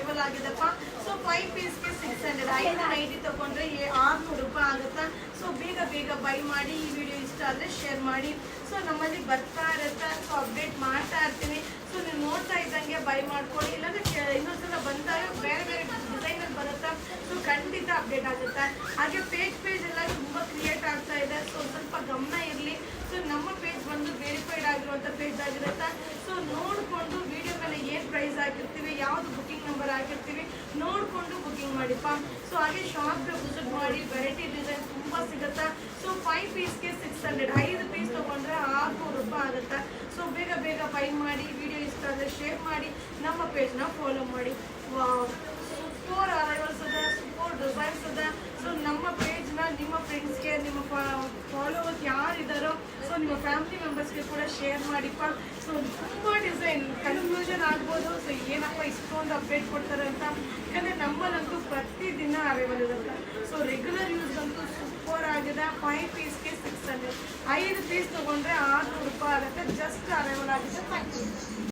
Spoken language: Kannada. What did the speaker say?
ಅರೈವಲ್ ಆಗಿದೆಪ್ಪ. ಸೊ 5 ಪೀಸ್ಗೆ 600, 590 ತಗೊಂಡ್ರೆ 600 ರೂಪಾಯಿ ಆಗುತ್ತಾ. ಸೊ ಬೇಗ ಬೇಗ ಬೈ ಮಾಡಿ. ಈ ವಿಡಿಯೋ ಇಷ್ಟ ಆದರೆ ಶೇರ್ ಮಾಡಿ. ಸೊ ನಮ್ಮಲ್ಲಿ ಬರ್ತಾ ಇರುತ್ತೆ, ಸೊ ಅಪ್ಡೇಟ್ ಮಾಡ್ತಾ ಇರ್ತೀನಿ. ಸೊ ನೀವು ನೋಡ್ತಾ ಇದ್ದಂಗೆ ಬೈ ಮಾಡ್ಕೊಳ್ಳಿ. ಇಲ್ಲಾಂದ್ರೆ ಇನ್ನೊಂದ್ಸಲ ಬಂದಾಗ ಬೇರೆ ಬೇರೆ ಡಿಸೈನಲ್ಲಿ ಬರುತ್ತಾ, ಸೊ ಖಂಡಿತ ಅಪ್ಡೇಟ್ ಆಗುತ್ತೆ. ಹಾಗೆ ಪೇಜ್ ಎಲ್ಲ ತುಂಬ ಕ್ರಿಯೇಟ್ ಆಗ್ತಾ ಇದೆ, ಸೊ ಸ್ವಲ್ಪ ಗಮನ ಇರಲಿ. ಸೊ ನಮ್ಮ ಪೇಜ್ ಬಂದು ವೆರಿಫೈಡ್ ಆಗಿರುವಂಥ ಪೇಜ್ ಆಗಿರುತ್ತೆ. ಸೊ ನೋಡಿಕೊಂಡು ವಿಡಿಯೋ ಮೇಲೆ ಏನು ಪ್ರೈಸ್ ಹಾಕಿರ್ತೀವಿ, ಯಾವುದು ಬುಕಿಂಗ್ ನಂಬರ್ ಹಾಕಿರ್ತೀವಿ ನೋಡಿಕೊಂಡು ಬುಕಿಂಗ್ ಮಾಡಿಪ್ಪ. ಸೊ ಹಾಗೆ ಶಾಪ್ಗೆ ವಿಸಿಟ್ ಮಾಡಿ. ವೆರೈಟಿ ಡಿಸೈನ್ ತುಂಬ ಸಿಗುತ್ತಾ. ಸೊ 5 ಪೀಸ್ಗೆ 600, 5 ಪೀಸ್ ತೊಗೊಂಡ್ರೆ 600 ರೂಪಾಯಿ ಆಗುತ್ತೆ. ಸೊ ಬೇಗ ಬೇಗ ಬೈ ಮಾಡಿ. ವಿಡಿಯೋ ಇಷ್ಟ ಆದರೆ ಶೇರ್ ಮಾಡಿ, ನಮ್ಮ ಪೇಜ್ನ ಫಾಲೋ ಮಾಡಿ. ಸೂಪರ್ ಅರೈವಲ್ಸ್ ಅದ, ಸೂಪರ್ ಡಿಸೈನ್ಸ್ ಅದ. ಸೊ ನಮ್ಮ ಪೇಜ್ನ ನಿಮ್ಮ ಫ್ರೆಂಡ್ಸ್ಗೆ, ನಿಮ್ಮ ಫಾಲೋವರ್ಸ್ ಯಾರಿದ್ದಾರೋ ಸೊ ನಿಮ್ಮ ಫ್ಯಾಮಿಲಿ ಮೆಂಬರ್ಸ್ಗೆ ಕೂಡ ಶೇರ್ ಮಾಡಿಪ್ಪ. ಸೊ ತುಂಬ ಡಿಸೈನ್ ಕನ್ಫ್ಯೂಷನ್ ಆಗ್ಬೋದು. ಸೊ ಏನಪ್ಪ ಇಷ್ಟೊಂದು ಅಪ್ಡೇಟ್ ಕೊಡ್ತಾರೆ ಅಂತ. ಯಾಕಂದರೆ ನಮ್ಮಲ್ಲಂತೂ ಪ್ರತಿದಿನ ಅರೈವಲ್ ಇರುತ್ತೆ. ಸೊ ರೆಗ್ಯುಲರ್ ಯೂಸ್ಗಂತೂ ಸೂಪರ್ ಆಗಿದೆ. 5 ಪೀಸ್ಗೆ 600, 5 ಪೀಸ್ ತೊಗೊಂಡ್ರೆ 600 ರೂಪಾಯಿ ಆಗುತ್ತೆ. ಜಸ್ಟ್ ಅರೈವಲ್ ಆಗಿದೆ. Thank you.